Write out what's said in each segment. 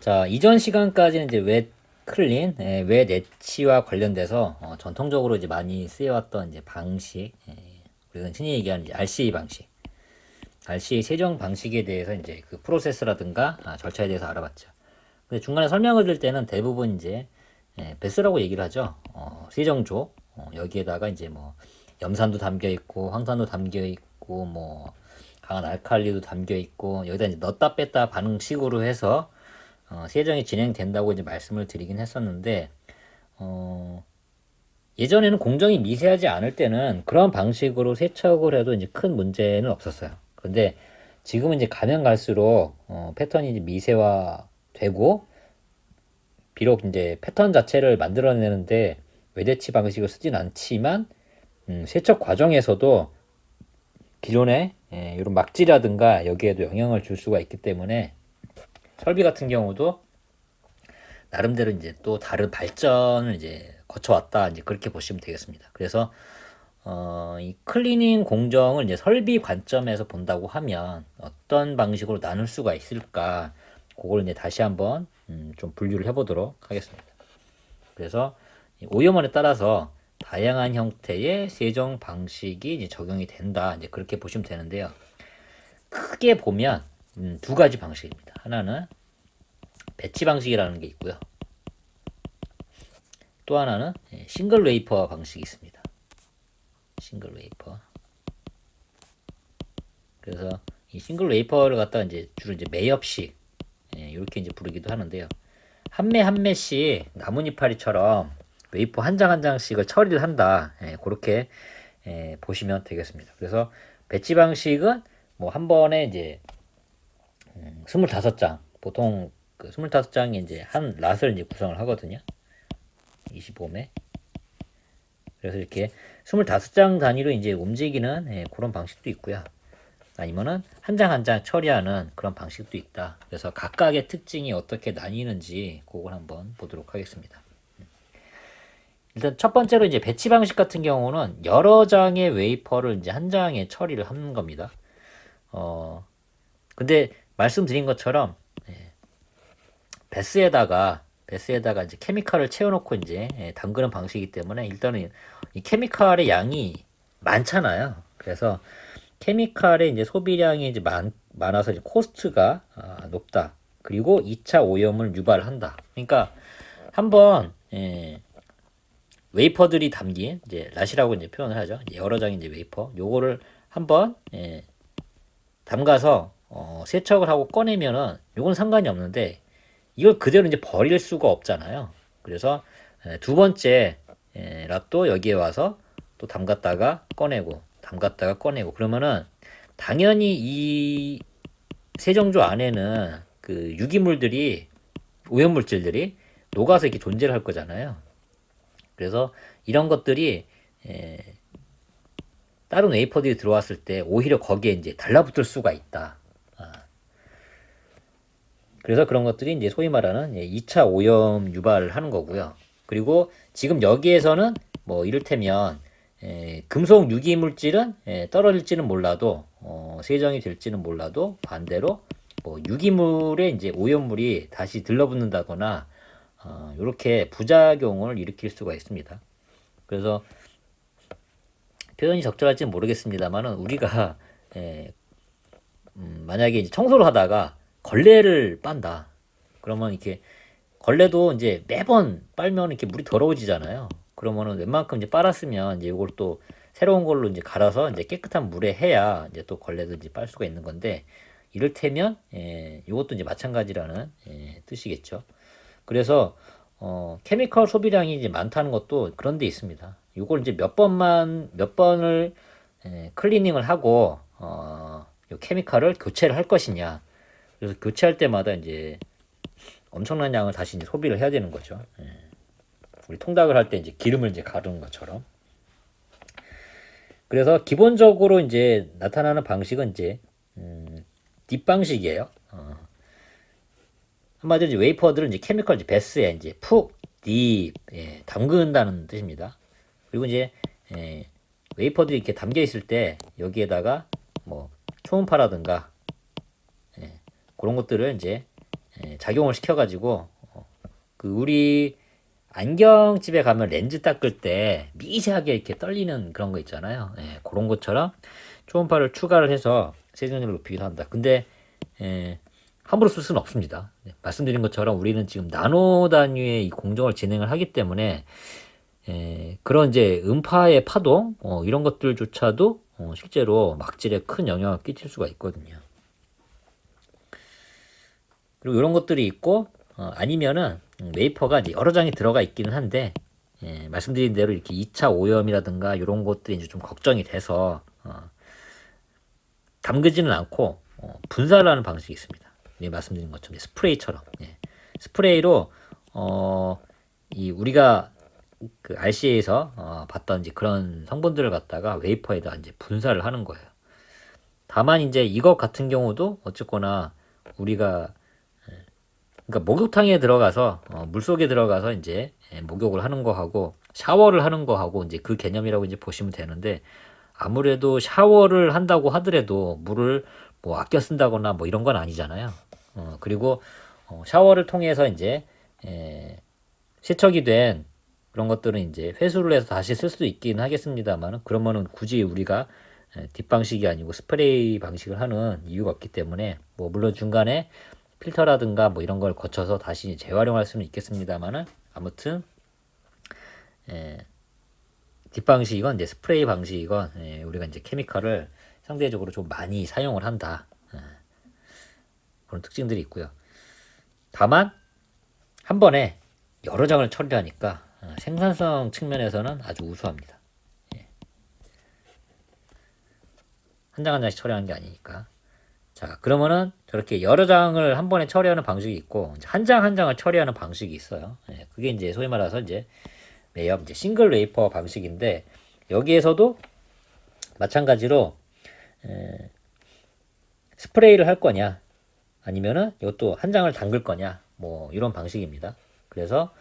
자, 이전 시간까지는 이제 웹 클린, 웹 엣지와 관련돼서 전통적으로 이제 많이 쓰여왔던 이제 방식, 우리가 흔히 얘기하는 이제 RCA 방식, RCA 세정 방식에 대해서 이제 그 프로세스라든가 절차에 대해서 알아봤죠. 근데 중간에 설명을 드릴 때는 대부분 이제 베스라고 얘기를 하죠. 세정조, 여기에다가 이제 뭐 염산도 담겨 있고 황산도 담겨 있고 뭐 강한 알칼리도 담겨 있고 여기다 이제 넣었다 뺐다 방식으로 해서 세정이 진행된다고 이제 말씀을 드리긴 했었는데, 예전에는 공정이 미세하지 않을 때는 그런 방식으로 세척을 해도 이제 큰 문제는 없었어요. 그런데 지금은 이제 가면 갈수록 패턴이 이제 미세화되고, 비록 이제 패턴 자체를 만들어내는데 외대치 방식을 쓰진 않지만, 세척 과정에서도 기존의 이런 막지라든가 여기에도 영향을 줄 수가 있기 때문에 설비 같은 경우도 나름대로 이제 또 다른 발전을 이제 거쳐왔다, 이제 그렇게 보시면 되겠습니다. 그래서 이 클리닝 공정을 이제 설비 관점에서 본다고 하면 어떤 방식으로 나눌 수가 있을까, 그걸 이제 다시 한번 좀 분류를 해보도록 하겠습니다. 그래서 오염원에 따라서 다양한 형태의 세정 방식이 이제 적용이 된다, 이제 그렇게 보시면 되는데요. 크게 보면 두 가지 방식입니다. 하나는 배치 방식이라는 게 있고요. 또 하나는 싱글 웨이퍼 방식이 있습니다. 싱글 웨이퍼. 그래서 이 싱글 웨이퍼를 갖다 이제 주로 이제 매엽식, 이렇게 이제 부르기도 하는데요. 한 매 한 매씩 나뭇이파리처럼 웨이퍼 한 장 한 장씩을 처리를 한다. 그렇게 보시면 되겠습니다. 그래서 배치 방식은 뭐 한 번에 이제 25장, 보통 그 25장이 이제 한 랏을 이제 구성을 하거든요. 25매. 그래서 이렇게 25장 단위로 이제 움직이는 그런 방식도 있고요. 아니면은 한 장 한 장 처리하는 그런 방식도 있다. 그래서 각각의 특징이 어떻게 나뉘는지 그걸 한번 보도록 하겠습니다. 일단 첫 번째로 이제 배치 방식 같은 경우는 여러 장의 웨이퍼를 이제 한 장에 처리를 하는 겁니다. 근데 말씀드린 것처럼 베스에다가 이제 케미칼을 채워놓고 이제 담그는 방식이기 때문에 일단은 이 케미칼의 양이 많잖아요. 그래서 케미칼의 이제 소비량이 이제 많아서 이제 코스트가 높다. 그리고 2차 오염을 유발한다. 그러니까 한번 웨이퍼들이 담긴 이제 랏이라고 이제 표현을 하죠. 여러 장의 이제 웨이퍼. 요거를 한번 담가서 세척을 하고 꺼내면은 요건 상관이 없는데 이걸 그대로 이제 버릴 수가 없잖아요. 그래서 두 번째 랍도 여기에 와서 또 담갔다가 꺼내고 담갔다가 꺼내고 그러면은 당연히 이 세정조 안에는 그 유기물들이, 오염물질들이 녹아서 이렇게 존재를 할 거잖아요. 그래서 이런 것들이 다른 웨이퍼들이 들어왔을 때 오히려 거기에 이제 달라붙을 수가 있다. 그래서 그런 것들이 이제 소위 말하는 2차 오염 유발을 하는 거고요. 그리고 지금 여기에서는 뭐 이를테면 금속 유기 물질은 떨어질지는 몰라도 세정이 될지는 몰라도 반대로 뭐 유기물에 이제 오염물이 다시 들러붙는다거나 이렇게 부작용을 일으킬 수가 있습니다. 그래서 표현이 적절할지는 모르겠습니다만은 우리가 만약에 이제 청소를 하다가 걸레를 빤다. 그러면 이렇게 걸레도 이제 매번 빨면 이렇게 물이 더러워지잖아요. 그러면은 웬만큼 이제 빨았으면 이제 이걸 또 새로운 걸로 이제 갈아서 이제 깨끗한 물에 해야 이제 또 걸레도 이제 빨 수가 있는 건데, 이를테면 이것도 이제 마찬가지라는 뜻이겠죠. 그래서 케미컬 소비량이 이제 많다는 것도 그런 데 있습니다. 이걸 이제 몇 번을 클리닝을 하고 이 케미칼을 교체를 할 것이냐. 그래서 교체할 때마다 이제 엄청난 양을 다시 이제 소비를 해야 되는 거죠. 우리 통닭을 할 때 이제 기름을 이제 가르는 것처럼. 그래서 기본적으로 이제 나타나는 방식은 이제 딥방식이에요. 한마디로 이제 웨이퍼들은 이제 케미컬 이제 베스에 이제 푹 딥 담근다는 뜻입니다. 그리고 이제 웨이퍼들이 이렇게 담겨 있을 때 여기에다가 뭐 초음파라든가 그런 것들을 이제 작용을 시켜가지고 그 우리 안경집에 가면 렌즈 닦을 때 미세하게 이렇게 떨리는 그런 거 있잖아요. 그런 것처럼 초음파를 추가를 해서 세정률을 높이기도 한다. 근데 함부로 쓸 수는 없습니다. 말씀드린 것처럼 우리는 지금 나노 단위의 이 공정을 진행을 하기 때문에 그런 이제 음파의 파동 이런 것들조차도 실제로 막질에 큰 영향을 끼칠 수가 있거든요. 그리고 이런 것들이 있고 아니면은 웨이퍼가 이제 여러 장이 들어가 있기는 한데 말씀드린 대로 이렇게 2차 오염이라든가 이런 것들이 이제 좀 걱정이 돼서 담그지는 않고 분사를 하는 방식이 있습니다. 말씀드린 것처럼 스프레이처럼 스프레이로 이 우리가 그 RCA에서 봤던 이제 그런 성분들을 갖다가 웨이퍼에다 이제 분사를 하는 거예요. 다만 이제 이것 같은 경우도 어쨌거나 우리가 그러니까 목욕탕에 들어가서 물속에 들어가서 이제 목욕을 하는 거하고 샤워를 하는 거하고 이제 그 개념이라고 이제 보시면 되는데 아무래도 샤워를 한다고 하더라도 물을 뭐 아껴 쓴다거나 뭐 이런 건 아니잖아요. 그리고 샤워를 통해서 이제 세척이 된 그런 것들은 이제 회수를 해서 다시 쓸 수도 있긴 하겠습니다만 그러면은 굳이 우리가 뒷 방식이 아니고 스프레이 방식을 하는 이유가 없기 때문에 뭐 물론 중간에 필터라든가 뭐 이런 걸 거쳐서 다시 재활용할 수는 있겠습니다만은 아무튼 뒷방식이건 이제 스프레이 방식이건 우리가 이제 케미컬을 상대적으로 좀 많이 사용을 한다. 그런 특징들이 있고요. 다만 한 번에 여러 장을 처리하니까 생산성 측면에서는 아주 우수합니다. 한 장 한 장씩 처리하는 게 아니니까. 자, 그러면은 저렇게 여러 장을 한 번에 처리하는 방식이 있고 한 장 한 장을 처리하는 방식이 있어요. 그게 이제 소위 말해서 이제 매엽 이제 싱글 웨이퍼 방식인데 여기에서도 마찬가지로 스프레이를 할 거냐 아니면은 이것도 한 장을 담글 거냐 뭐 이런 방식입니다. 그래서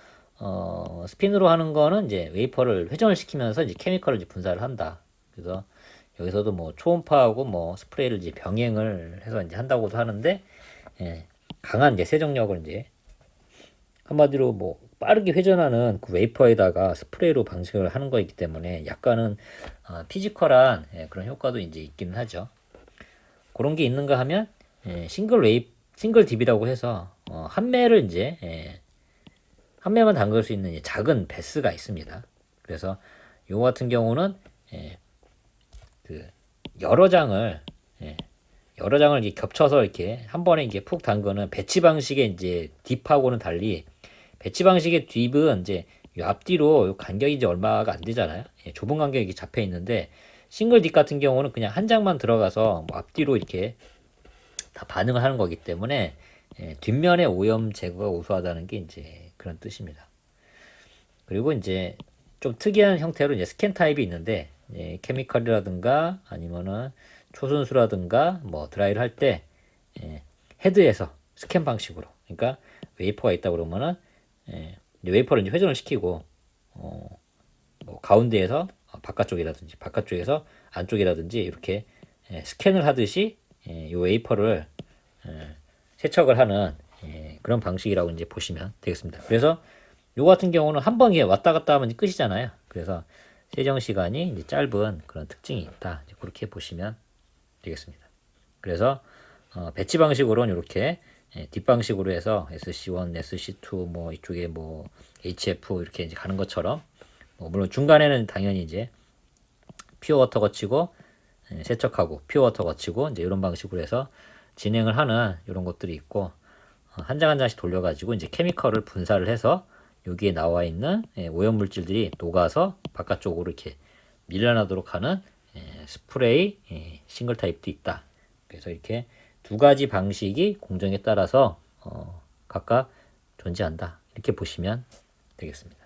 스핀으로 하는 거는 이제 웨이퍼를 회전을 시키면서 이제 케미컬을 이제 분사를 한다. 그래서 여기서도 뭐 초음파하고 뭐 스프레이를 이제 병행을 해서 이제 한다고도 하는데 강한 이제 세정력을 이제 한마디로 뭐 빠르게 회전하는 그 웨이퍼에다가 스프레이로 방식을 하는 거이기 때문에 약간은 피지컬한 그런 효과도 이제 있기는 하죠. 그런 게 있는가 하면 싱글 딥이라고 해서 한 매를 이제 한 매만 담글 수 있는 작은 베스가 있습니다. 그래서 요 같은 경우는 그 여러 장을 이렇게 겹쳐서 이렇게 한 번에 이게 푹 담그는 배치 방식의 이제 딥하고는 달리 배치 방식의 딥은 이제 이 앞뒤로 간격이 이제 얼마가 안 되잖아요. 좁은 간격이 잡혀 있는데 싱글 딥 같은 경우는 그냥 한 장만 들어가서 뭐 앞뒤로 이렇게 다 반응을 하는 거기 때문에 뒷면의 오염 제거가 우수하다는 게 이제 그런 뜻입니다. 그리고 이제 좀 특이한 형태로 이제 스캔 타입이 있는데 케미컬이라든가 아니면은 초순수라든가 뭐 드라이를 할 때 헤드에서 스캔 방식으로 그러니까 웨이퍼가 있다 그러면은 웨이퍼를 이제 회전을 시키고 뭐 가운데에서 바깥쪽에서 안쪽이라든지 이렇게 스캔을 하듯이 이 웨이퍼를 세척을 하는 그런 방식이라고 이제 보시면 되겠습니다. 그래서 요 같은 경우는 한 번에 왔다 갔다 하면 끝이잖아요. 그래서 세정 시간이 이제 짧은 그런 특징이 있다. 그렇게 보시면 되겠습니다. 그래서 배치 방식으로는 이렇게 뒷방식으로 해서 SC1, SC2 뭐 이쪽에 뭐 HF 이렇게 이제 가는 것처럼 물론 중간에는 당연히 이제 퓨어 워터 거치고 세척하고 퓨어 워터 거치고 이제 이런 방식으로 해서 진행을 하는 이런 것들이 있고 한 장 한 장씩 돌려가지고 이제 케미컬을 분사를 해서 여기에 나와 있는 오염 물질들이 녹아서 바깥쪽으로 이렇게 밀려나도록 하는 스프레이 싱글 타입도 있다. 그래서 이렇게 두 가지 방식이 공정에 따라서 각각 존재한다. 이렇게 보시면 되겠습니다.